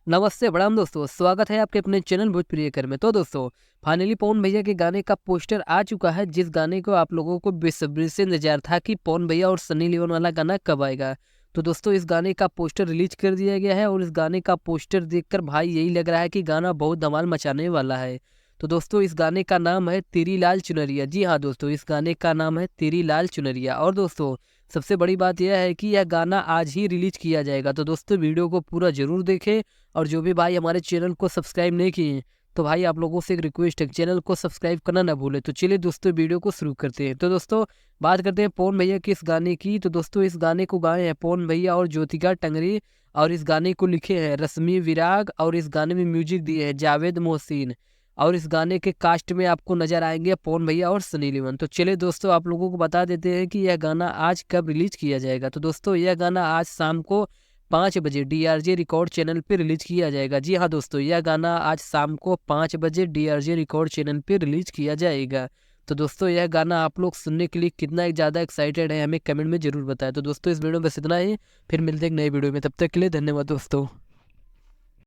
नमस्ते प्रणाम दोस्तों, स्वागत है आपके अपने चैनल भोजप्रिय कर में। तो दोस्तों, फाइनली पवन भैया के गाने का पोस्टर आ चुका है, जिस गाने को आप लोगों को बेसब्री से इंतजार था कि पवन भैया और सनी लियोन वाला गाना कब आएगा। तो दोस्तों, इस गाने का पोस्टर रिलीज कर दिया गया है और इस गाने का पोस्टर देखकर भाई यही लग रहा है कि गाना बहुत धमाल मचाने वाला है। तो दोस्तों, इस गाने का नाम है तेरी लाल चुनरिया। जी हाँ दोस्तों, इस गाने का नाम है तेरी लाल चुनरिया। और दोस्तों, सबसे बड़ी बात यह है कि यह गाना आज ही रिलीज किया जाएगा। तो दोस्तों, वीडियो को पूरा जरूर देखें। और जो भी भाई हमारे चैनल को सब्सक्राइब नहीं किए हैं, तो भाई आप लोगों से एक रिक्वेस्ट है, चैनल को सब्सक्राइब करना ना भूले। तो चलिए दोस्तों, वीडियो को शुरू करते हैं। तो दोस्तों, बात करते हैं पवन भैया के इस गाने की। तो दोस्तों, इस गाने को गाए हैं पवन भैया और ज्योतिका टंगरी, और इस गाने को लिखे हैं रश्मि विराग, और इस गाने में म्यूजिक दिए हैं जावेद मोहसिन। और इस गाने के कास्ट में आपको नजर आएंगे पवन भैया और सनी लियोन। तो चलिए दोस्तों, आप लोगों को बता देते हैं कि यह गाना आज कब रिलीज किया जाएगा। तो दोस्तों, यह गाना आज शाम को 5 बजे डीआरजे रिकॉर्ड चैनल पे रिलीज किया जाएगा। जी हाँ दोस्तों, यह गाना आज शाम को 5 बजे डीआरजे रिकॉर्ड चैनल पे रिलीज किया जाएगा। तो दोस्तों, यह गाना आप लोग सुनने के लिए कितना ज़्यादा एक्साइटेड है, हमें कमेंट में जरूर बताएं। तो दोस्तों, इस वीडियो में बस इतना ही। फिर मिलते हैं एक नए वीडियो में, तब तक के लिए धन्यवाद दोस्तों।